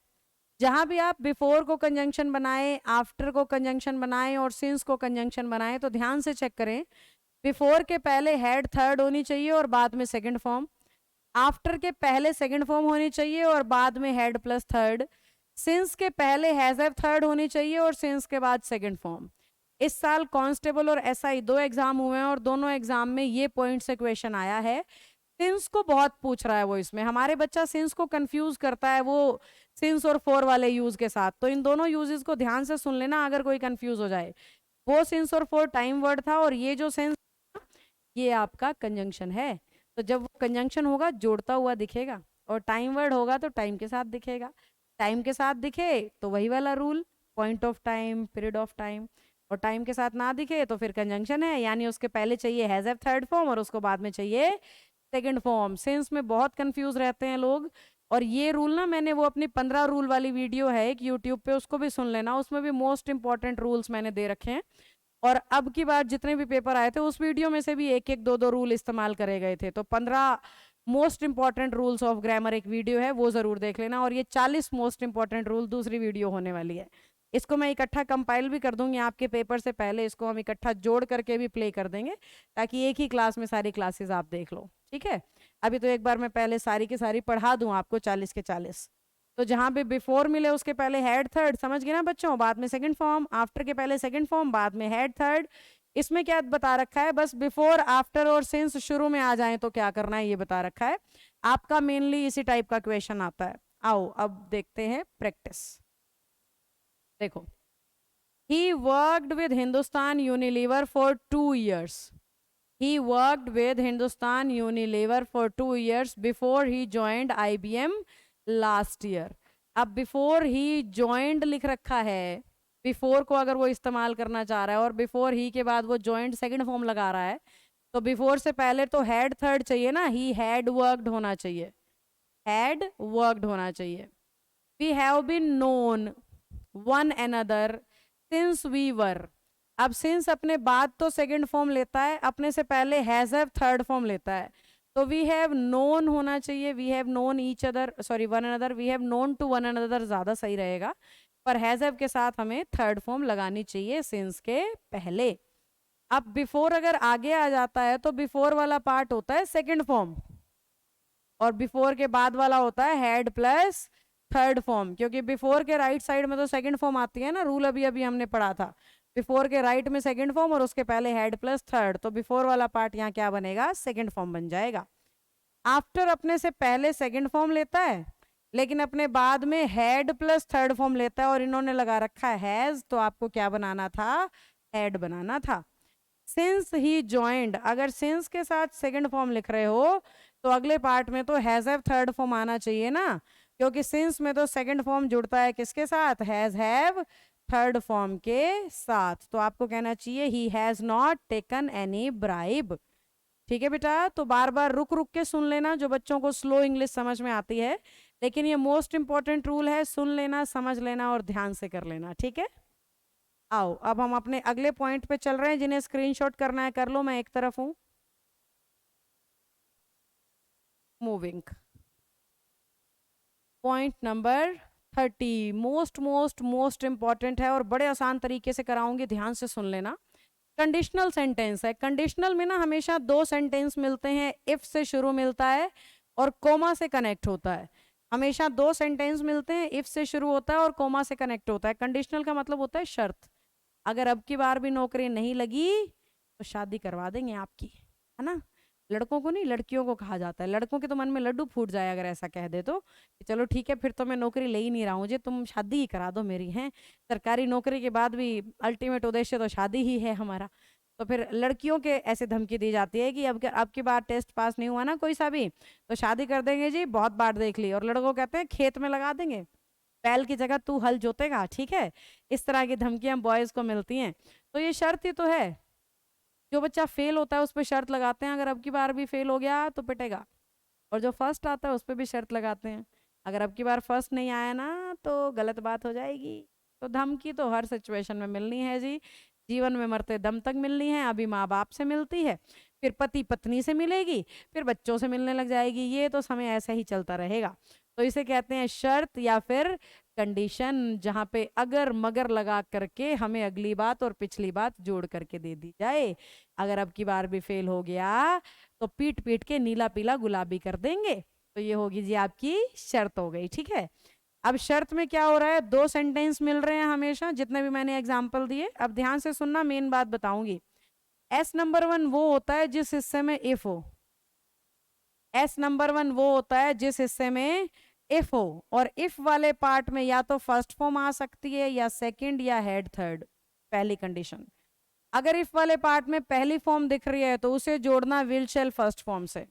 जहां भी आप बिफोर को कंजंक्शन बनाए, आफ्टर को कंजंक्शन बनाए और सिंस को कंजंक्शन बनाए, तो ध्यान से चेक करें। बिफोर के पहले हेड थर्ड होनी चाहिए और बाद में सेकंड फॉर्म। आफ्टर के पहले सेकंड फॉर्म होनी चाहिए और बाद में हेड प्लस थर्ड। सिंस के पहले हैज हैव थर्ड होनी चाहिए और सिंस के बाद सेकंड फॉर्म। इस साल कांस्टेबल और एसआई 2 एग्जाम हुए हैं और दोनों एग्जाम में ये पॉइंट से क्वेश्चन आया है। सिंस को बहुत पूछ रहा है वो, इसमें हमारे बच्चा सिंस को कंफ्यूज करता है वो सिंस और फॉर वाले यूज के साथ। तो इन दोनों यूजेस को ध्यान से सुन लेना अगर कोई कंफ्यूज हो जाए। वो सिंस और फॉर टाइम वर्ड था और ये जो सिंस ये आपका कंजंक्शन है। तो जब वो कंजंक्शन होगा जोड़ता हुआ दिखेगा और टाइम वर्ड होगा तो टाइम के साथ दिखेगा। टाइम के साथ दिखे तो वही वाला rule, point of time, period of time. और टाइम के साथ ना दिखे तो फिर कंजंक्शन है, यानी उसके पहले चाहिए हैज हैव थर्ड फॉर्म और उसको बाद में चाहिए सेकंड फॉर्म। सेंस में बहुत कंफ्यूज रहते हैं लोग। और ये रूल ना मैंने वो अपनी 15 रूल वाली वीडियो है एक यूट्यूब पे, उसको भी सुन लेना, उसमें भी मोस्ट इंपॉर्टेंट रूल्स मैंने दे रखे हैं। और अब की बार जितने भी पेपर आए थे उस वीडियो में से भी एक एक दो दो रूल इस्तेमाल करे गए थे। तो 15 most important rules of grammar एक वीडियो है, वो जरूर देख लेना। और ये 40 मोस्ट इंपॉर्टेंट रूल दूसरी वीडियो होने वाली है। इसको मैं इकट्ठा कंपाइल भी कर दूंगी आपके पेपर से पहले, इसको हम इकट्ठा जोड़ करके भी प्ले कर देंगे ताकि एक ही क्लास में सारी क्लासेस आप देख लो, ठीक है। अभी तो एक बार मैं पहले सारी की सारी पढ़ा दूं आपको 40 के 40। तो जहां पे बिफोर मिले उसके पहले हैड थर्ड, समझ गए ना बच्चों, बाद में सेकंड फॉर्म, आफ्टर के पहले सेकंड फॉर्म, बाद में हैड थर्ड। इसमें क्या बता रखा है, बस बिफोर आफ्टर और सिंस शुरू में आ जाए तो क्या करना है ये बता रखा है। आपका मेनली इसी टाइप का क्वेश्चन आता है। आओ अब देखते हैं प्रैक्टिस। देखो, he worked with Hindustan Unilever for 2 years. He worked with Hindustan Unilever for 2 years before he joined IBM last year. अब before he joined लिख रखा है, before को अगर वो इस्तेमाल करना चाह रहा है और before he के बाद वो joined सेकंड फॉर्म लगा रहा है, तो before से पहले तो had थर्ड चाहिए ना, he had worked होना चाहिए, had worked होना चाहिए। We have been known one another since we were। अब सिंस अपने बाद तो सेकंड फॉर्म लेता है, अपने से पहले हैज हैव थर्ड फॉर्म लेता है। तो वी हैव नोन होना चाहिए, we have known each other, sorry one another, we have known to one another ज्यादा सही रहेगा। पर हैज हैव के साथ हमें थर्ड फॉर्म लगानी चाहिए सिंस के पहले। अब बिफोर अगर आगे आ जाता है तो बिफोर वाला पार्ट होता है सेकंड फॉर्म और बिफोर के बाद वाला होता है हैड प्लस थर्ड फॉर्म, क्योंकि बिफोर के राइट साइड में तो सेकंड फॉर्म आती है ना, रूल अभी अभी हमने पढ़ा था। बिफोर के राइट में सेकंड फॉर्म और उसके पहले हैड प्लस थर्ड, तो बिफोर वाला पार्ट यहाँ क्या बनेगा, सेकंड फॉर्म बन जाएगा। आफ्टर अपने से पहले सेकंड फॉर्म लेता है लेकिन अपने बाद में हैड प्लस थर्ड फॉर्म लेता है और इन्होंने लगा रखा है हैज, तो आपको क्या बनाना था, हैड बनाना था। सिंस ही ज्वाइंड, अगर सिंस के साथ सेकंड फॉर्म लिख रहे हो तो अगले पार्ट में तो हैज हैव थर्ड फॉर्म आना चाहिए ना, क्योंकि सिंस में तो सेकंड फॉर्म जुड़ता है किसके साथ, हैज हैव थर्ड फॉर्म के साथ। तो आपको कहना चाहिए he has not taken any bribe. ठीक है बेटा, तो बार बार रुक रुक के सुन लेना, जो बच्चों को स्लो इंग्लिश समझ में आती है, लेकिन ये मोस्ट इंपॉर्टेंट रूल है, सुन लेना, समझ लेना और ध्यान से कर लेना, ठीक है। आओ अब हम अपने अगले पॉइंट पे चल रहे हैं, जिन्हें स्क्रीनशॉट करना है कर लो, मैं एक तरफ हूं। Moving, point number 30 most most most important है और बड़े आसान तरीके से कराऊंगी, ध्यान से सुन लेना। कंडीशनल सेंटेंस है। कंडीशनल में ना हमेशा 2 सेंटेंस मिलते हैं, इफ से शुरू मिलता है और कोमा से कनेक्ट होता है। हमेशा 2 सेंटेंस मिलते हैं, इफ से शुरू होता है और कोमा से कनेक्ट होता है। कंडीशनल का मतलब होता है शर्त। अगर अब की बार भी नौकरी नहीं लगी तो शादी करवा देंगे आपकी, है ना। लड़कों को नहीं, लड़कियों को कहा जाता है। लड़कों के तो मन में लड्डू फूट जाए अगर ऐसा कह दे तो, कि चलो ठीक है फिर तो मैं नौकरी ले ही नहीं रहा हूँ जी, तुम शादी ही करा दो मेरी। हैं, सरकारी नौकरी के बाद भी अल्टीमेट उद्देश्य तो शादी ही है हमारा। तो फिर लड़कियों के ऐसे धमकी दी जाती है कि अब की बार टेस्ट पास नहीं हुआ ना कोई सा भी तो शादी कर देंगे जी, बहुत बार देख ली। और लड़कों कहते हैं खेत में लगा देंगे, बैल की जगह तू हल जोतेगा, ठीक है। इस तरह की धमकियां बॉयज को मिलती हैं। तो ये शर्त ही तो है, जो बच्चा फेल होता है उस पर शर्त लगाते हैं, अगर अब की बार भी फेल हो गया तो पिटेगा। और जो फर्स्ट आता है उस पर भी शर्त लगाते हैं, अगर अब की बार फर्स्ट नहीं आया ना तो गलत बात हो जाएगी। तो धमकी तो हर सिचुएशन में मिलनी है जी, जीवन में मरते दम तक मिलनी है। अभी माँ बाप से मिलती है, फिर पति पत्नी से मिलेगी, फिर बच्चों से मिलने लग जाएगी। ये तो समय ऐसा ही चलता रहेगा। तो इसे कहते हैं शर्त या फिर कंडीशन, जहां पे अगर मगर लगा करके हमें अगली बात और पिछली बात जोड़ करके दे दी जाए। अगर अब की बार भी फेल हो गया तो पीट पीट के नीला पीला गुलाबी कर देंगे। तो ये होगी जी आपकी शर्त हो गई, ठीक है। अब शर्त में क्या हो रहा है, 2 सेंटेंस मिल रहे हैं हमेशा, जितने भी मैंने एग्जाम्पल दिए। अब ध्यान से सुनना, मेन बात बताऊंगी। एस नंबर 1 वो होता है जिस हिस्से में इफ हो। एस नंबर 1 वो होता है जिस हिस्से में इफ हो, और इफ वाले पार्ट में या तो फर्स्ट फॉर्म आ सकती है, या सेकंड, या हेड थर्ड, पहली कंडीशन। अगर इफ वाले पार्ट में पहली फॉर्म दिख रही है तो उसे जोड़ना विल शेल फर्स्ट फॉर्म से।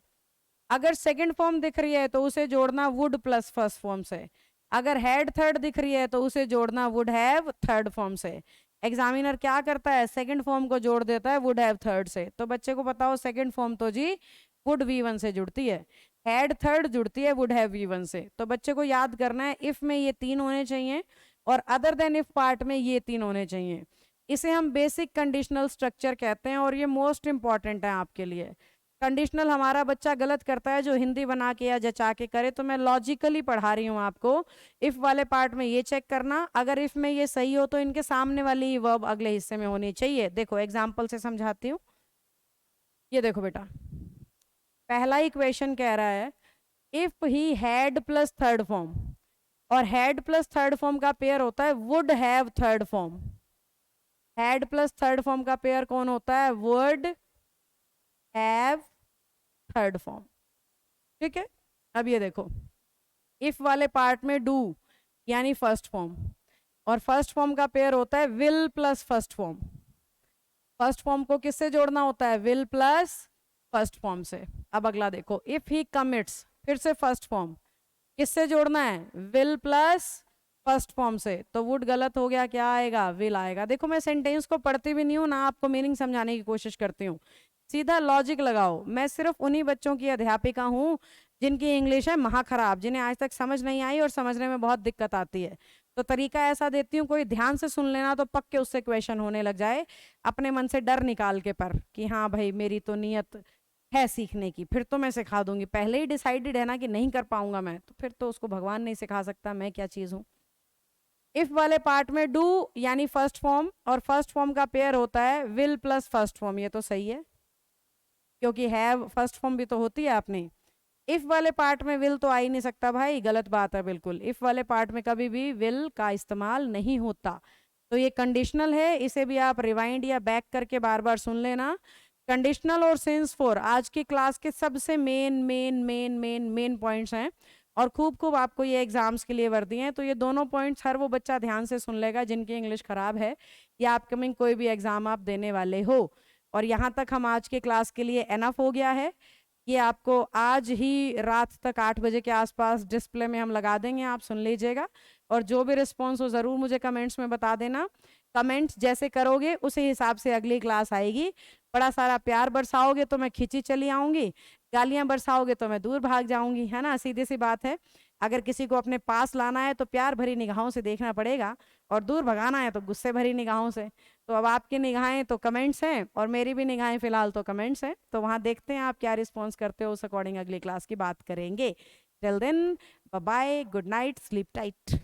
अगर सेकंड फॉर्म दिख रही है तो उसे जोड़ना वुड प्लस फर्स्ट फॉर्म से। अगर हैड थर्ड दिख रही है तो उसे जोड़ना वुड हैव थर्ड फॉर्म से। एग्जामिनर क्या करता है, सेकंड फॉर्म को जोड़ देता है वुड हैव थर्ड से। तो बच्चे को पता हो सेकंड फॉर्म तो जी वुड V1 से जुड़ती है, हैड थर्ड जुड़ती है वुड हैव V1 से। तो बच्चे को याद करना है इफ में ये 3 होने चाहिए, और अदर देन इफ पार्ट में ये 3 होने चाहिए। इसे हम बेसिक कंडीशनल स्ट्रक्चर कहते हैं, और ये मोस्ट इंपॉर्टेंट है आपके लिए। कंडीशनल हमारा बच्चा गलत करता है जो हिंदी बना के या जचा के करे, तो मैं लॉजिकली पढ़ा रही हूँ आपको। इफ वाले पार्ट में ये चेक करना, अगर इफ में ये सही हो तो इनके सामने वाली वर्ब अगले हिस्से में होनी चाहिए। देखो एग्जाम्पल से समझाती हूँ। ये देखो बेटा, पहला इक्वेशन कह रहा है if he had plus third form, और हैड प्लस थर्ड फॉर्म का पेयर होता है would have third form. Had plus third form का पेयर कौन होता है, वुड हैव थर्ड फॉर्म। ठीक है, अब ये देखो, इफ वाले पार्ट में डू यानी फर्स्ट फॉर्म, और फर्स्ट फॉर्म का पेयर होता है will plus first form. First form को किससे जोड़ना होता है, विल प्लस फर्स्ट फॉर्म से। अब अगला देखो, इफ ही कमिट्स, फिर से फर्स्ट फॉर्म, किससे जोड़ना है, विल प्लस फर्स्ट फॉर्म से। तो वुड गलत हो गया, क्या आएगा, विल आएगा। देखो मैं सेंटेंस को पढ़ती भी नहीं हूँ ना, आपको मीनिंग समझाने की कोशिश करती हूँ, सीधा लॉजिक लगाओ। मैं सिर्फ उन्हीं बच्चों की अध्यापिका हूँ जिनकी इंग्लिश है महा खराब, जिन्हें आज तक समझ नहीं आई और समझने में बहुत दिक्कत आती है। तो तरीका ऐसा देती हूँ, कोई ध्यान से सुन लेना तो पक्के उससे क्वेश्चन होने लग जाए, अपने मन से डर निकाल के पर कि हाँ भाई मेरी तो नीयत है सीखने की, फिर तो मैं सिखा दूंगी। पहले ही डिसाइडेड है ना कि नहीं कर पाऊंगा मैं, तो फिर तो उसको भगवान नहीं सिखा सकता, मैं क्या चीज़ हूँ। इफ वाले पार्ट में डू यानी फर्स्ट फॉर्म, और फर्स्ट फॉर्म का पेयर होता है विल प्लस फर्स्ट फॉर्म। ये तो सही है क्योंकि हैव फर्स्ट फॉर्म भी तो होती है अपनी। इफ वाले पार्ट में विल तो आ ही नहीं सकता भाई, गलत बात है बिल्कुल। इफ वाले पार्ट में कभी भी विल का इस्तेमाल नहीं होता। तो ये कंडीशनल है, इसे भी आप रिवाइंड या बैक करके बार बार सुन लेना। कंडीशनल और सिंस फॉर आज की क्लास के सबसे main main main main main points हैं, और खूब खूब आपको ये एग्जाम्स के लिए वर्दी हैं। तो ये दोनों पॉइंट्स हर वो बच्चा ध्यान से सुन लेगा जिनकी इंग्लिश खराब है, या अपकमिंग कोई भी एग्जाम आप देने वाले हो। और यहाँ तक हम आज के क्लास के लिए एनफ हो गया है। ये आपको आज ही रात तक 8 बजे के आसपास डिस्प्ले में हम लगा देंगे, आप सुन लीजिएगा। और जो भी रिस्पॉन्स हो ज़रूर मुझे कमेंट्स में बता देना। कमेंट्स जैसे करोगे उसी हिसाब से अगली क्लास आएगी। बड़ा सारा प्यार बरसाओगे तो मैं खींची चली आऊँगी, गालियाँ बरसाओगे तो मैं दूर भाग जाऊँगी, है ना, सीधी सी बात है। अगर किसी को अपने पास लाना है तो प्यार भरी निगाहों से देखना पड़ेगा, और दूर भगाना है तो गुस्से भरी निगाहों से। तो अब आपकी निगाहें तो कमेंट्स हैं, और मेरी भी निगाहें फिलहाल तो कमेंट्स हैं, तो वहाँ देखते हैं आप क्या रिस्पॉन्स करते हो, उस अकॉर्डिंग अगली क्लास की बात करेंगे। Till then bye bye, good night, sleep tight.